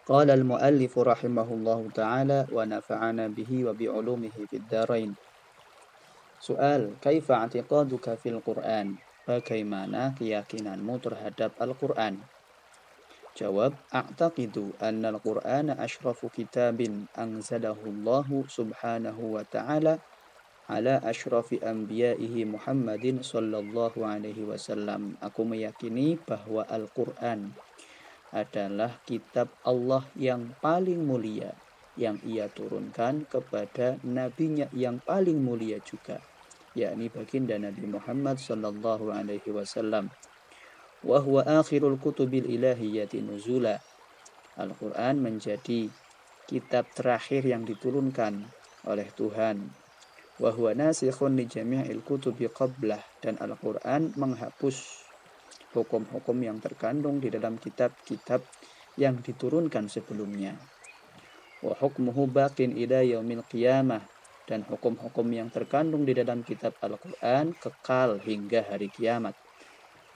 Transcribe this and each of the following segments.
Qala al-muallif rahimahullahu ta'ala wa nafa'ana bihi wa bi'ulumihi fid dharain. Soal, kaifa i'tiqaduka fil Qur'an? Bagaimana keyakinanmu terhadap Al-Qur'an? Jawab, a'taqidu anna al-Qur'ana asyrafu kitabin anzalahu Allahu subhanahu wa ta'ala ala asyrafi anbiya'ihi Muhammadin sallallahu alaihi wasallam. Aku meyakini bahwa Al-Qur'an adalah kitab Allah yang paling mulia yang ia turunkan kepada nabinya yang paling mulia juga, yakni baginda Nabi Muhammad sallallahu alaihi wasallam. Wa huwa akhirul kutubil ilahiyyati nuzula. Al-Qur'an menjadi kitab terakhir yang diturunkan oleh Tuhan. Wa huwa nasikhun li jami'il kutubi qablah, dan Al-Qur'an menghapus hukum-hukum yang terkandung di dalam kitab-kitab yang diturunkan sebelumnya. Wa hukmuhu baqin ila yaumil qiyamah, dan hukum-hukum yang terkandung di dalam kitab Al-Qur'an kekal hingga hari kiamat.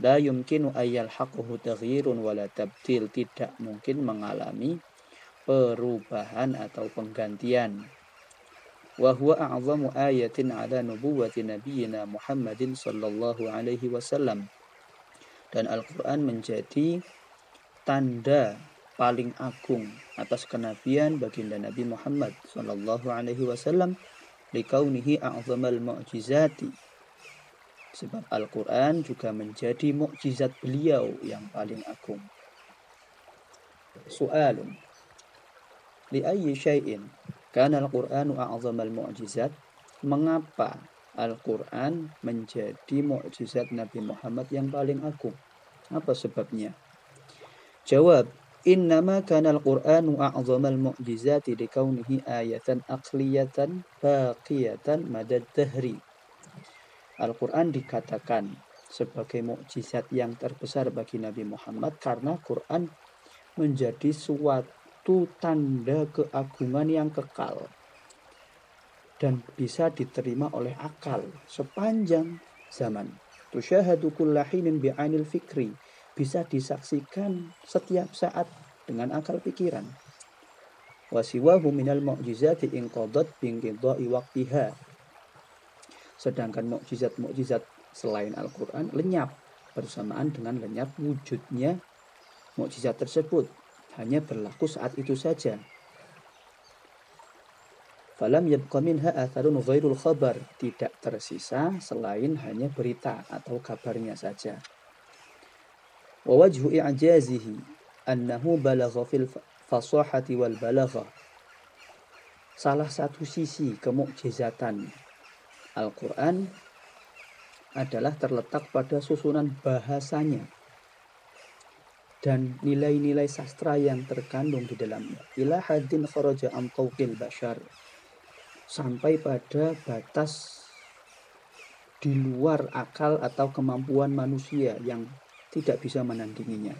La yumkinu ayyal haquhu taghyirun wala tabdil, tidak mungkin mengalami perubahan atau penggantian. Wa huwa a'zamu ayatin ala nubuwwati nabiyyina Muhammadin sallallahu alaihi wasallam, dan Al-Qur'an menjadi tanda paling agung atas kenabian baginda Nabi Muhammad sallallahu alaihi wasallam, likaunihi a'zamal mu'jizati, sebab Al-Qur'an juga menjadi mukjizat beliau yang paling agung. Soalun, li ayyi syai'in kana Al-Qur'anu a'zamal mu'jizat? Mengapa Al-Qur'an menjadi mukjizat Nabi Muhammad yang paling agung? Apa sebabnya? Jawab, innama kana Al-Qur'anu a'zamal mu'jizati likaunihi ayatan aqliyatan baqiyatan madad dahri. Al-Qur'an dikatakan sebagai mukjizat yang terbesar bagi Nabi Muhammad karena Quran menjadi suatu tanda keagungan yang kekal dan bisa diterima oleh akal sepanjang zaman. Tusyahadu kulla hinin bi'ainil fikri, bisa disaksikan setiap saat dengan akal pikiran. Wa siwahu minal mu'jizati inqadat binqidai waqtiha, sedangkan mukjizat-mukjizat selain Al-Qur'an lenyap bersamaan dengan lenyap wujudnya mukjizat tersebut, hanya berlaku saat itu saja. Falam yabqa minha atharun ghairul khabar, tidak tersisa selain hanya berita atau kabarnya saja. Wa wajhu i'jazihi annahu balagha fil fasahati wal balagha, salah satu sisi kemukjizatan Al-Qur'an adalah terletak pada susunan bahasanya dan nilai-nilai sastra yang terkandung di dalamnya. Ila haddin kharaja an tauqil bashar, sampai pada batas di luar akal atau kemampuan manusia yang tidak bisa menandinginya.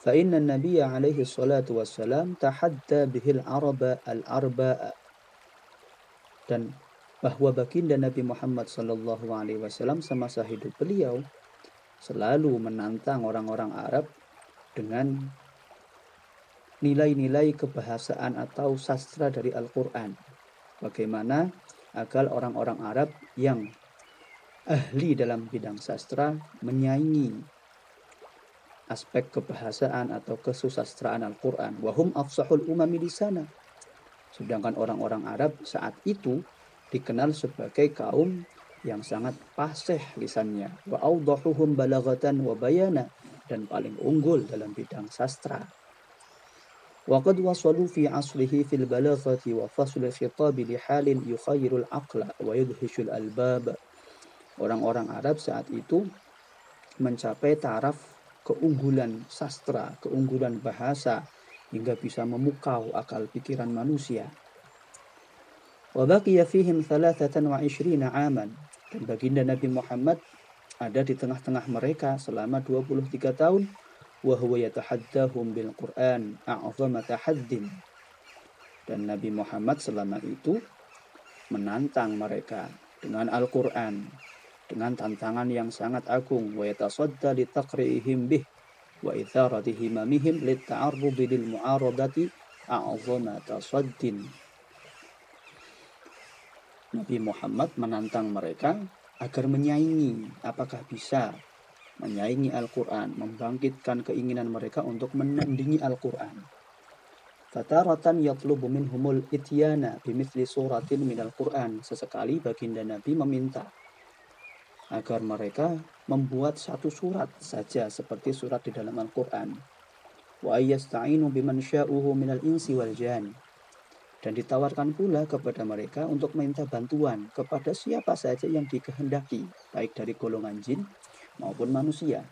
Fa inna nabiyya alaihi salatu wassalam tahadda bihil araba al-arba'a, dan bahwa baginda Nabi Muhammad sallallahu alaihi wasallam semasa hidup beliau selalu menantang orang-orang Arab dengan nilai-nilai kebahasaan atau sastra dari Al-Qur'an. Bagaimana agar orang-orang Arab yang ahli dalam bidang sastra menyaingi aspek kebahasaan atau kesusastraan Al-Qur'an. Wahum afsahul umami di sana. Sedangkan orang-orang Arab saat itu dikenal sebagai kaum yang sangat fasih lisannya. Wa awdahuhum balaghatan wa bayana, dan paling unggul dalam bidang sastra. Wa qad wasalu fi aslihi fil balaghati wa fasl khitab li halin yukhayyirul aqla wa yudhishul albab. Orang-orang Arab saat itu mencapai taraf keunggulan sastra, keunggulan bahasa, hingga bisa memukau akal pikiran manusia. Wa baqiya fihim 23 aman, dan baginda Nabi Muhammad ada di tengah-tengah mereka selama 23 tahun. Wa huwa yatahaddahum bil Qur'an a'zama tahaddin, dan Nabi Muhammad selama itu menantang mereka dengan Al-Qur'an, dengan tantangan yang sangat agung. Wa yatasadda li taqri'ihim bih, wa itharati himamihim litta'arrudi lil mu'aradati a'zama tasaddin. Nabi Muhammad menantang mereka agar menyaingi, apakah bisa menyaingi Al-Quran, membangkitkan keinginan mereka untuk menandingi Al-Quran. Fataratan yatlubu minhumul ityana bimithli suratin minal Quran. Sesekali baginda Nabi meminta agar mereka membuat satu surat saja seperti surat di dalam Al-Quran. Wa ayyasta'inu biman sya'uhu minal insi wal jan. Dan ditawarkan pula kepada mereka untuk minta bantuan kepada siapa saja yang dikehendaki, baik dari golongan jin maupun manusia.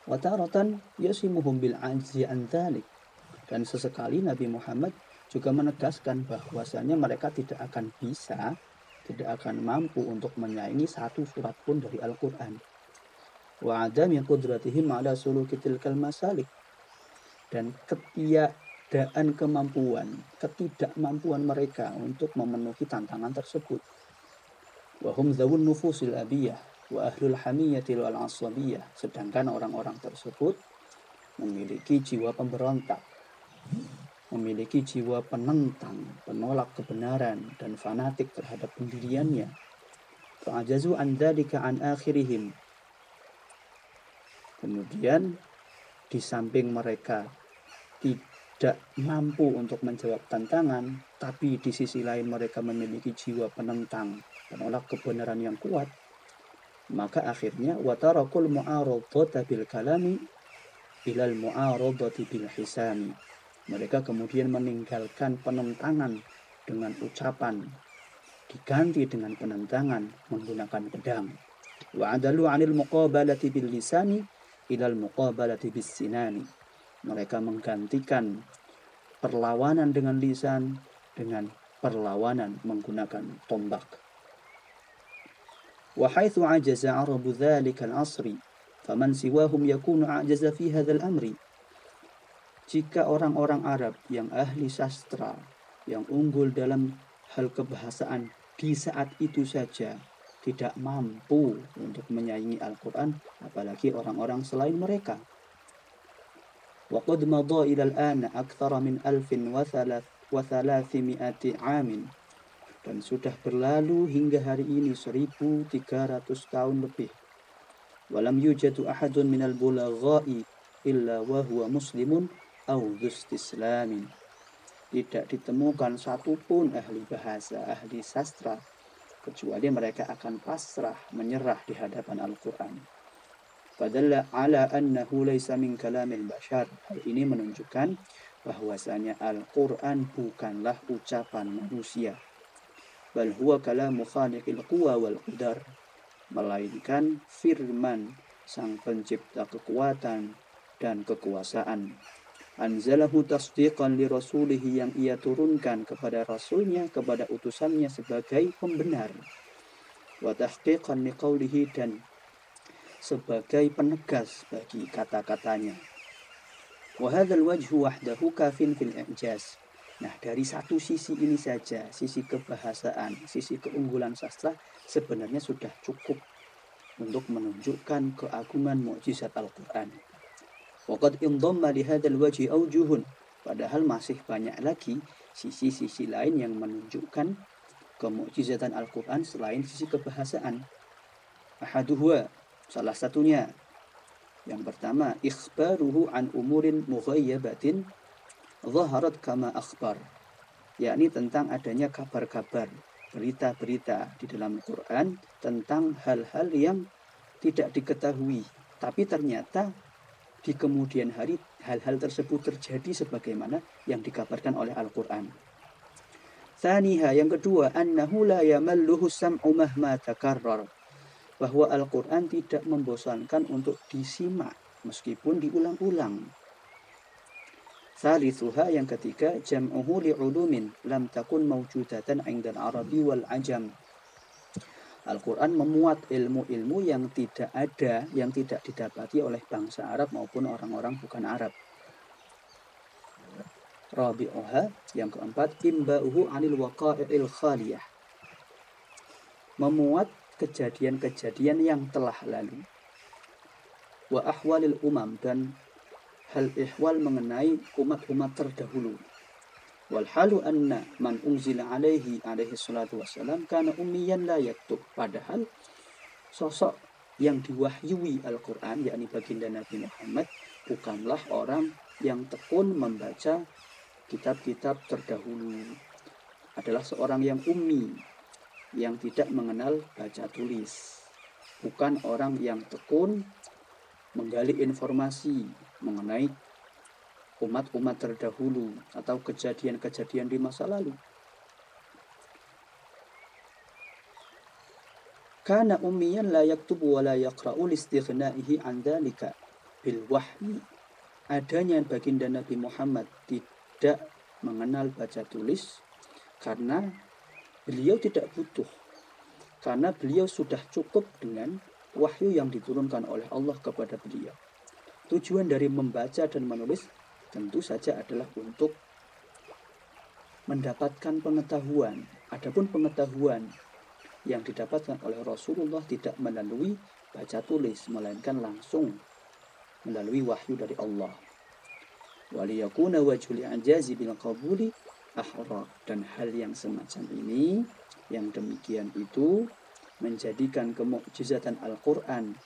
Wa taratan yasimuhum bil ajzi an dzalik. Dan sesekali Nabi Muhammad juga menegaskan bahwasanya mereka tidak akan bisa, tidak akan mampu untuk menyaingi satu surat pun dari Al-Quran. Wa adami qudratihim ala suluki tilkal masalik. Dan ketiadaan kemampuan, ketidakmampuan mereka untuk memenuhi tantangan tersebut. Wa hum dzawun nufusil abiyah wa ahlul hamiyyati wal asabiyah. Sedangkan orang-orang tersebut memiliki jiwa pemberontak, memiliki jiwa penentang, penolak kebenaran dan fanatik terhadap pendiriannya. Fa'ajazu an dzalika an akhirihim. Kemudian di samping mereka tidak mampu untuk menjawab tantangan, tapi di sisi lain mereka memiliki jiwa penentang, penolak kebenaran yang kuat, maka akhirnya watarakul mu'aradata bil kalami ilal mu'aradati bil hisami. Mereka kemudian meninggalkan penentangan dengan ucapan, diganti dengan penentangan menggunakan pedang. Wa adalu 'anil muqabalati bil lisani ilal muqabalati bis sinani. Mereka menggantikan perlawanan dengan lisan dengan perlawanan menggunakan tombak. Wa haitsu 'ajaza 'arabu dzalika al-'asri faman siwahum yakunu 'ajaza fi hadzal amri. Jika orang-orang Arab yang ahli sastra, yang unggul dalam hal kebahasaan di saat itu saja tidak mampu untuk menyaingi Al-Quran, apalagi orang-orang selain mereka. Wa qad madha ila al-ana akthara min 1300 amin. Dan sudah berlalu hingga hari ini 1300 tahun lebih. Walam yujadu ahadun minal bulagha'i illa wa huwa muslimun aw dhustislamin. Tidak ditemukan satupun ahli bahasa, ahli sastra, kecuali mereka akan pasrah, menyerah di hadapan Al-Quran. Fadalla ala annahu laysa min kalamil bashar. Hal ini menunjukkan bahwasanya Al-Quran bukanlah ucapan manusia. Bal huwa kalamu khaliqil quwa wal qadar. Melainkan firman sang pencipta kekuatan dan kekuasaan. Anzalahu tasdiqan li rasulihi, yang ia turunkan kepada rasulnya, kepada utusannya sebagai pembenar. Wa tahqiqan li qawlihi, dan sebagai penegas bagi kata-katanya. Wa hadzal wajhu wahdahu kafin fil i'jaz. Nah, dari satu sisi ini saja, sisi kebahasaan, sisi keunggulan sastra, sebenarnya sudah cukup untuk menunjukkan keagungan mukjizat Al-Quran. Waqad indhamma li hadzal wajhi awjuhun. Padahal masih banyak lagi sisi-sisi lain yang menunjukkan kemukjizatan Al-Quran selain sisi kebahasaan. Ahaduhwa, salah satunya, yang pertama, ikhbaruhu an umurin mughayyabatin zaharat kama akhbar, yakni tentang adanya kabar-kabar, berita-berita di dalam Quran tentang hal-hal yang tidak diketahui, tapi ternyata di kemudian hari hal-hal tersebut terjadi sebagaimana yang dikabarkan oleh Al-Quran. Tsaniha, yang kedua, annahu la yamalluhu sam'u mahma takarrar, bahwa Al-Quran tidak membosankan untuk disimak meskipun diulang-ulang. Tsalitsuha, yang ketiga, jam'uhu li'ulumin lam takun mawjudatan 'indal Arabi wal Ajam. Al-Quran memuat ilmu-ilmu yang tidak ada, yang tidak didapati oleh bangsa Arab maupun orang-orang bukan Arab. Rabi'uha, yang keempat, imba'uhu 'anil waqa'i'il khaliyah, memuat kejadian-kejadian yang telah lalu. wa ahwalil umam, dan hal ihwal mengenai umat-umat terdahulu. Wal halu anna man unzila alaihi salatu wassalam kana ummiyan la yaktub. Padahal sosok yang diwahyui Al-Quran, yakni baginda Nabi Muhammad, bukanlah orang yang tekun membaca kitab-kitab terdahulu. Adalah seorang yang ummi, yang tidak mengenal baca tulis. Bukan orang yang tekun menggali informasi mengenai umat-umat terdahulu atau kejadian-kejadian di masa lalu. Kana ummiyan la yaktubu wa la yaqra'u listighnaihi an dzalika bil wahyi. Adanya baginda Nabi Muhammad tidak mengenal baca tulis karena beliau tidak butuh, karena beliau sudah cukup dengan wahyu yang diturunkan oleh Allah kepada beliau. Tujuan dari membaca dan menulis tentu saja adalah untuk mendapatkan pengetahuan. Adapun pengetahuan yang didapatkan oleh Rasulullah tidak melalui baca tulis, melainkan langsung melalui wahyu dari Allah. Waliyakuna wajhul i'jazi bil qabuli ahra. Dan hal yang semacam ini, yang demikian itu, menjadikan kemukjizatan Al-Quran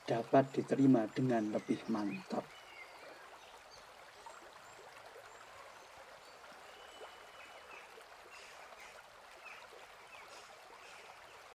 dapat diterima dengan lebih mantap.